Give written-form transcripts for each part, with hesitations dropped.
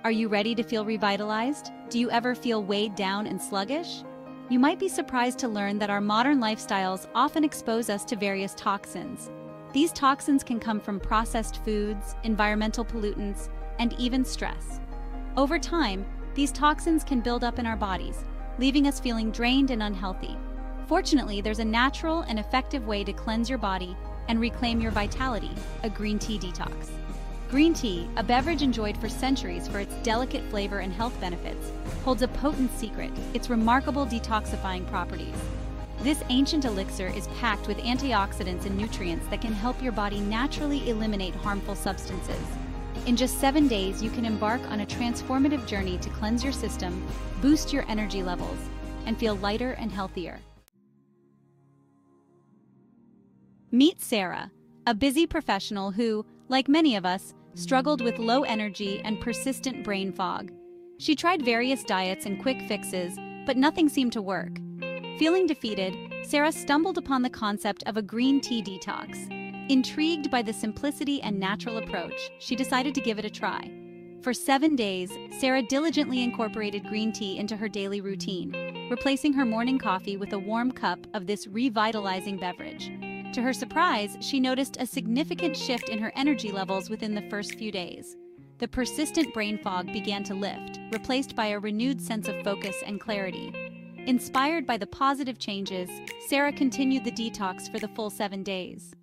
Are you ready to feel revitalized? Do you ever feel weighed down and sluggish? You might be surprised to learn that our modern lifestyles often expose us to various toxins. These toxins can come from processed foods, environmental pollutants, and even stress. Over time, these toxins can build up in our bodies, leaving us feeling drained and unhealthy. Fortunately, there's a natural and effective way to cleanse your body and reclaim your vitality: a green tea detox. Green tea, a beverage enjoyed for centuries for its delicate flavor and health benefits, holds a potent secret: its remarkable detoxifying properties. This ancient elixir is packed with antioxidants and nutrients that can help your body naturally eliminate harmful substances. In just 7 days, you can embark on a transformative journey to cleanse your system, boost your energy levels, and feel lighter and healthier. Meet Sarah, a busy professional who, like many of us, struggled with low energy and persistent brain fog. She tried various diets and quick fixes, but nothing seemed to work. Feeling defeated, Sarah stumbled upon the concept of a green tea detox. Intrigued by the simplicity and natural approach, she decided to give it a try. For 7 days, Sarah diligently incorporated green tea into her daily routine, replacing her morning coffee with a warm cup of this revitalizing beverage. To her surprise, she noticed a significant shift in her energy levels within the first few days. The persistent brain fog began to lift, replaced by a renewed sense of focus and clarity. Inspired by the positive changes, Sarah continued the detox for the full 7 days.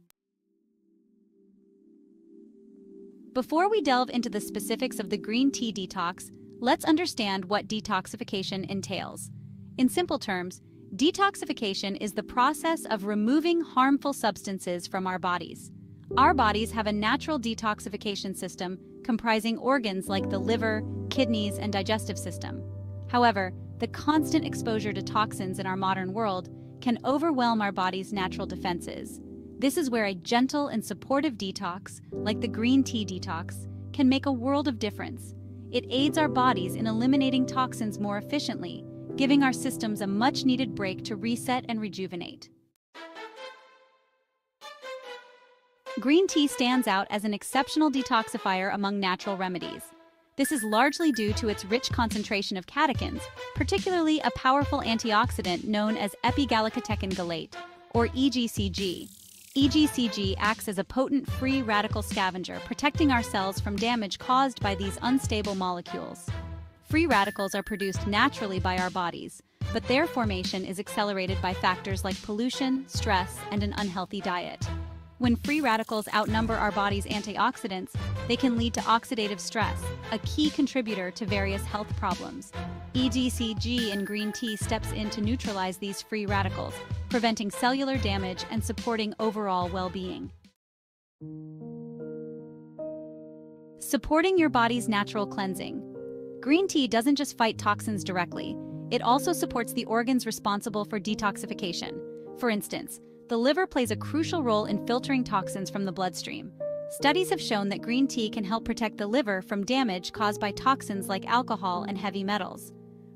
Before we delve into the specifics of the green tea detox, let's understand what detoxification entails. In simple terms, detoxification is the process of removing harmful substances from our bodies. Our bodies have a natural detoxification system comprising organs like the liver, kidneys, and digestive system. However, the constant exposure to toxins in our modern world can overwhelm our body's natural defenses. This is where a gentle and supportive detox, like the green tea detox, can make a world of difference. It aids our bodies in eliminating toxins more efficiently, giving our systems a much-needed break to reset and rejuvenate. Green tea stands out as an exceptional detoxifier among natural remedies. This is largely due to its rich concentration of catechins, particularly a powerful antioxidant known as epigallocatechin gallate, or EGCG. EGCG acts as a potent free radical scavenger, protecting our cells from damage caused by these unstable molecules. Free radicals are produced naturally by our bodies, but their formation is accelerated by factors like pollution, stress, and an unhealthy diet. When free radicals outnumber our body's antioxidants, they can lead to oxidative stress, a key contributor to various health problems. EGCG in green tea steps in to neutralize these free radicals, preventing cellular damage and supporting overall well-being. Supporting your body's natural cleansing. Green tea doesn't just fight toxins directly, it also supports the organs responsible for detoxification. For instance, the liver plays a crucial role in filtering toxins from the bloodstream. Studies have shown that green tea can help protect the liver from damage caused by toxins like alcohol and heavy metals.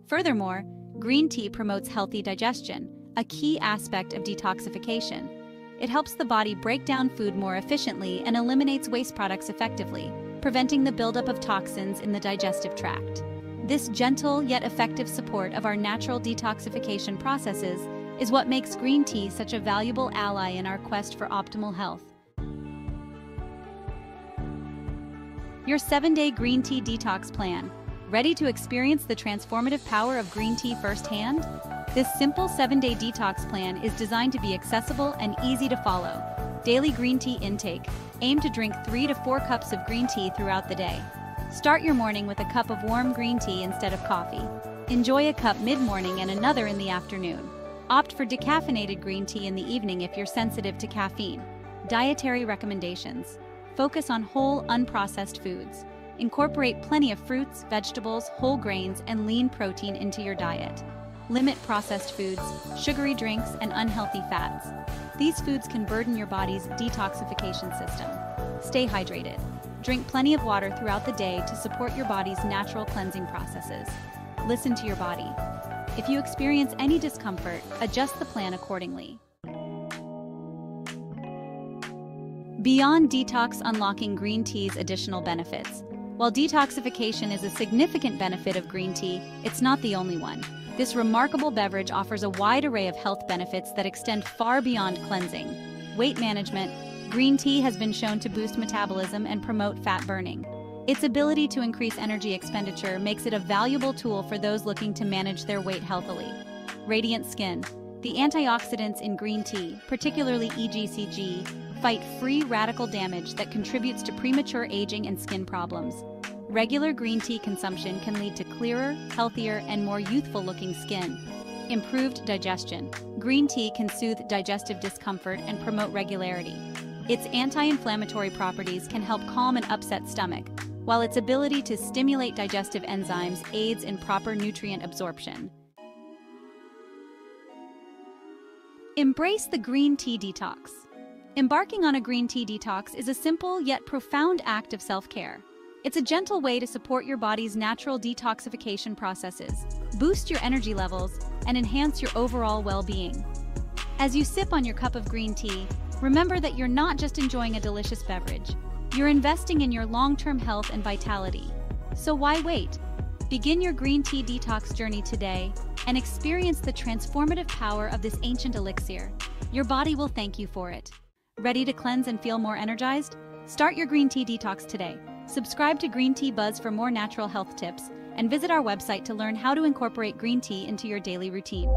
Furthermore, green tea promotes healthy digestion, a key aspect of detoxification. It helps the body break down food more efficiently and eliminates waste products effectively, preventing the buildup of toxins in the digestive tract. This gentle yet effective support of our natural detoxification processes is what makes green tea such a valuable ally in our quest for optimal health. Your 7-day green tea detox plan. Ready to experience the transformative power of green tea firsthand? This simple 7-day detox plan is designed to be accessible and easy to follow. Daily green tea intake. Aim to drink 3 to 4 cups of green tea throughout the day. Start your morning with a cup of warm green tea instead of coffee. Enjoy a cup mid-morning and another in the afternoon. Opt for decaffeinated green tea in the evening if you're sensitive to caffeine. Dietary recommendations. Focus on whole, unprocessed foods. Incorporate plenty of fruits, vegetables, whole grains, and lean protein into your diet. Limit processed foods, sugary drinks, and unhealthy fats. These foods can burden your body's detoxification system. Stay hydrated. Drink plenty of water throughout the day to support your body's natural cleansing processes. Listen to your body. If you experience any discomfort, adjust the plan accordingly. Beyond detox, unlocking green tea's additional benefits. While detoxification is a significant benefit of green tea, it's not the only one. This remarkable beverage offers a wide array of health benefits that extend far beyond cleansing. Weight management. Green tea has been shown to boost metabolism and promote fat burning. Its ability to increase energy expenditure makes it a valuable tool for those looking to manage their weight healthily. Radiant skin. The antioxidants in green tea, particularly EGCG, fight free radical damage that contributes to premature aging and skin problems. Regular green tea consumption can lead to clearer, healthier, and more youthful-looking skin. Improved digestion. Green tea can soothe digestive discomfort and promote regularity. Its anti-inflammatory properties can help calm an upset stomach, while its ability to stimulate digestive enzymes aids in proper nutrient absorption. Embrace the green tea detox. Embarking on a green tea detox is a simple yet profound act of self-care. It's a gentle way to support your body's natural detoxification processes, boost your energy levels, and enhance your overall well-being. As you sip on your cup of green tea, remember that you're not just enjoying a delicious beverage. You're investing in your long-term health and vitality. So why wait? Begin your green tea detox journey today and experience the transformative power of this ancient elixir. Your body will thank you for it. Ready to cleanse and feel more energized? Start your green tea detox today. Subscribe to Green Tea Buzz for more natural health tips, and visit our website to learn how to incorporate green tea into your daily routine.